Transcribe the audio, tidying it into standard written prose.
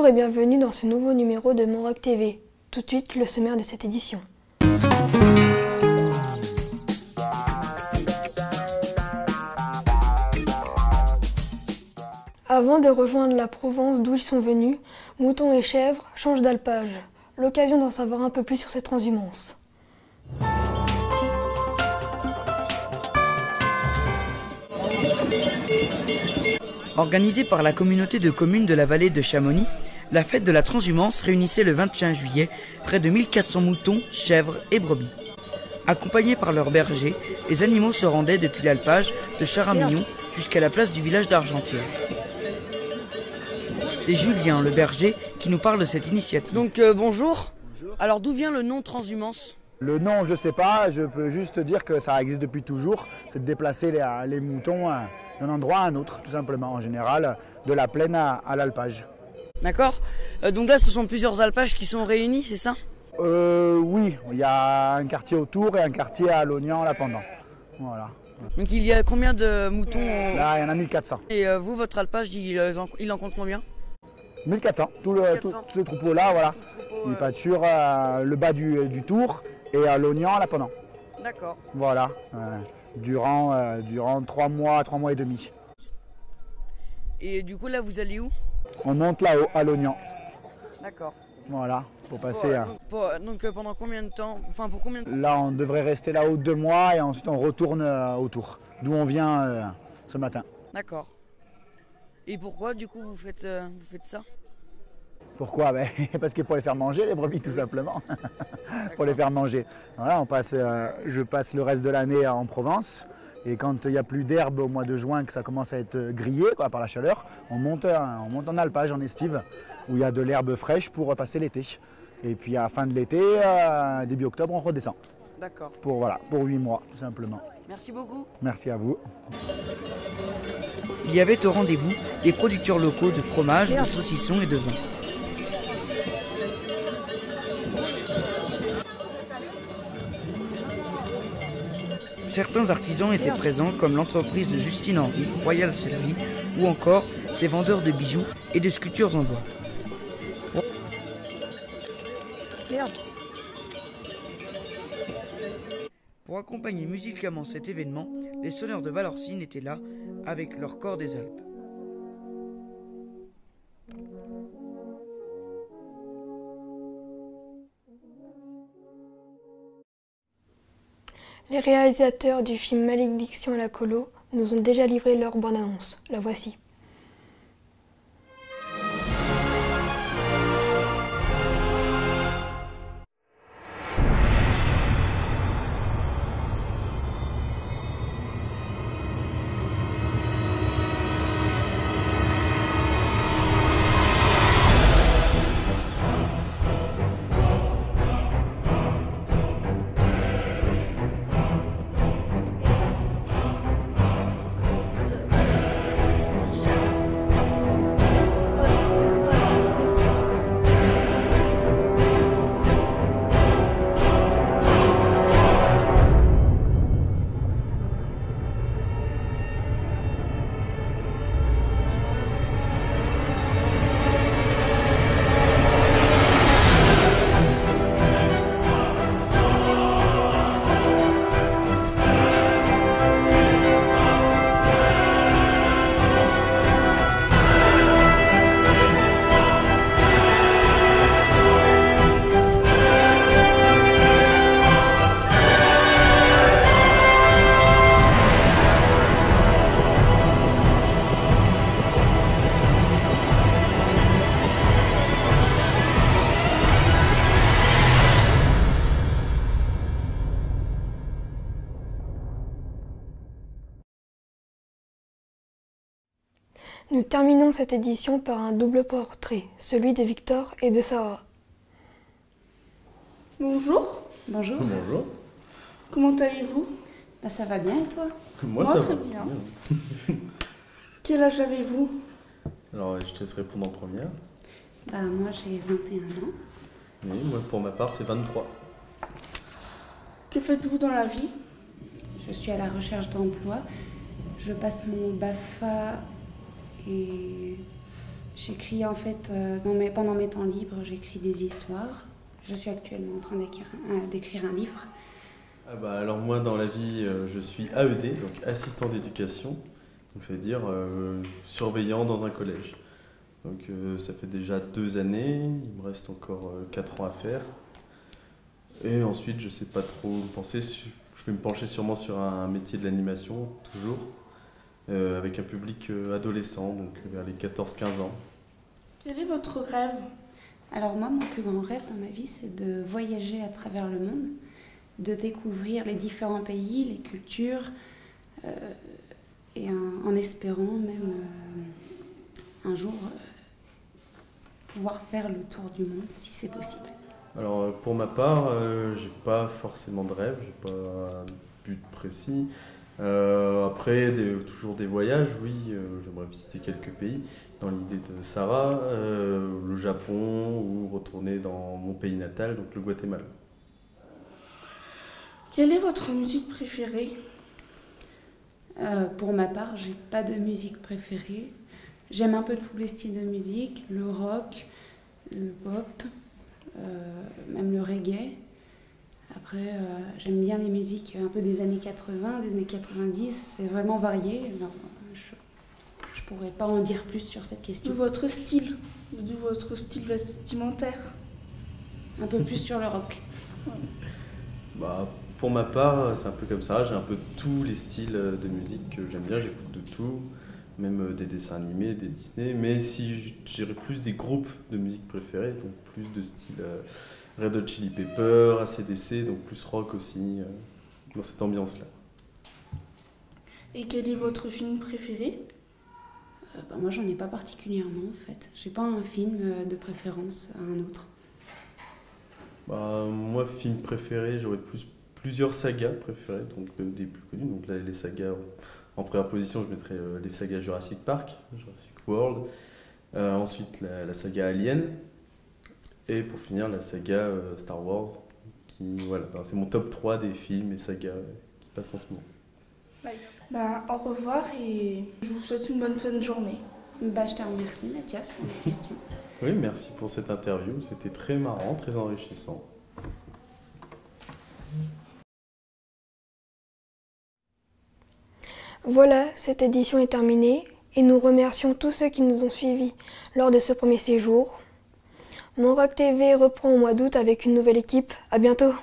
Bonjour et bienvenue dans ce nouveau numéro de Montroc TV. Tout de suite, le sommaire de cette édition. Avant de rejoindre la Provence d'où ils sont venus, moutons et chèvres changent d'alpage. L'occasion d'en savoir un peu plus sur cette transhumance. Organisée par la communauté de communes de la vallée de Chamonix, la fête de la transhumance réunissait le 21 juillet près de 1400 moutons, chèvres et brebis. Accompagnés par leurs bergers, les animaux se rendaient depuis l'alpage de Charamignon jusqu'à la place du village d'Argentière. C'est Julien, le berger, qui nous parle de cette initiative. Donc bonjour. Alors d'où vient le nom transhumance ? Le nom, je sais pas, je peux juste dire que ça existe depuis toujours. C'est de déplacer les moutons d'un endroit à un autre, tout simplement, en général, de la plaine à l'alpage. D'accord. Donc là, ce sont plusieurs alpages qui sont réunis, c'est ça ? Oui, il y a un quartier autour et un quartier à Lognan, là, pendant. Voilà. Donc il y a combien de moutons Là, il y en a 1400. Et vous, votre alpage, il en compte combien ? 1400, tout ce troupeau-là, voilà. Il pâture le bas du tour et à Lognan, là, pendant. D'accord. Voilà, durant 3 mois et demi. Et du coup, là, vous allez où ? On monte là-haut, à Lognan. D'accord. Voilà, pour passer à... Donc pendant combien de temps ? Enfin, pour combien de temps ? Là, on devrait rester là-haut 2 mois et ensuite on retourne autour, d'où on vient ce matin. D'accord. Et pourquoi, du coup, vous faites ça ? Pourquoi ? Parce que pour les faire manger, les brebis, tout simplement. Pour les faire manger. Voilà, je passe le reste de l'année en Provence. Et quand il n'y a plus d'herbe au mois de juin, que ça commence à être grillé par la chaleur, on monte en alpage, en estive, où il y a de l'herbe fraîche pour passer l'été. Et puis à la fin de l'été, début octobre, on redescend. D'accord. Pour 8 mois, tout simplement. Merci beaucoup. Merci à vous. Il y avait au rendez-vous des producteurs locaux de fromage, de saucissons et de vin. Certains artisans étaient présents comme l'entreprise de Justine Henry, Royal Sellerie, ou encore des vendeurs de bijoux et de sculptures en bois. Pour accompagner musicalement cet événement, les sonneurs de Valorcine étaient là avec leur corps des Alpes. Les réalisateurs du film Malédiction à la colo nous ont déjà livré leur bande-annonce. La voici. Nous terminons cette édition par un double portrait, celui de Victor et de Sarah. Bonjour. Bonjour. Bonjour. Comment allez-vous ? Ça va bien et toi ? Moi ça très va. bien. Quel âge avez-vous ? Alors je te laisse répondre en première. Moi j'ai 21 ans. Oui, moi pour ma part c'est 23. Que faites-vous dans la vie ? Je suis à la recherche d'emploi. Je passe mon BAFA et J'écris en fait, pendant mes temps libres, j'écris des histoires. Je suis actuellement en train d'écrire un livre. Ah bah, alors moi dans la vie je suis AED, donc assistant d'éducation, donc ça veut dire surveillant dans un collège. Donc ça fait déjà 2 années, il me reste encore 4 ans à faire. Et ensuite je sais pas trop penser, je vais me pencher sûrement sur un métier de l'animation, toujours, avec un public adolescent, donc vers les 14-15 ans. Quel est votre rêve? Alors moi, mon plus grand rêve dans ma vie, c'est de voyager à travers le monde, de découvrir les différents pays, les cultures, et en espérant même un jour pouvoir faire le tour du monde si c'est possible. Alors pour ma part, j'ai pas forcément de rêve, j'ai pas un but précis. Après, toujours des voyages, oui, j'aimerais visiter quelques pays. Dans l'idée de Sarah, le Japon ou retourner dans mon pays natal, donc le Guatemala. Quelle est votre musique préférée? Pour ma part, j'ai pas de musique préférée. J'aime un peu tous les styles de musique, le rock, le pop, même le reggae. Après, j'aime bien les musiques un peu des années 80, des années 90, c'est vraiment varié. Alors, je pourrais pas en dire plus sur cette question. De votre style vestimentaire? Un peu plus sur le rock. Bah, pour ma part, c'est un peu comme ça, j'ai un peu tous les styles de musique que j'aime bien, j'écoute de tout, même des dessins animés, des Disney, mais si j'irais plus des groupes de musique préférés, donc plus de style Red Hot Chili Pepper, AC/DC, donc plus rock aussi, dans cette ambiance-là. Et quel est votre film préféré? Moi, j'en ai pas particulièrement en fait. J'ai pas un film de préférence à un autre. Bah, moi, film préféré, j'aurais plusieurs sagas préférées, donc des plus connues. Donc là, les sagas, en première position, je mettrais les sagas Jurassic Park, Jurassic World. Ensuite, la saga Alien. Et pour finir, la saga Star Wars. Voilà, c'est mon top 3 des films et sagas qui passent en ce moment. Au revoir et je vous souhaite une bonne fin de journée. Je te remercie Mathias pour les questions. Oui, merci pour cette interview, c'était très marrant, très enrichissant. Voilà, cette édition est terminée et nous remercions tous ceux qui nous ont suivis lors de ce premier séjour. Mon Rock TV reprend au mois d'août avec une nouvelle équipe. À bientôt!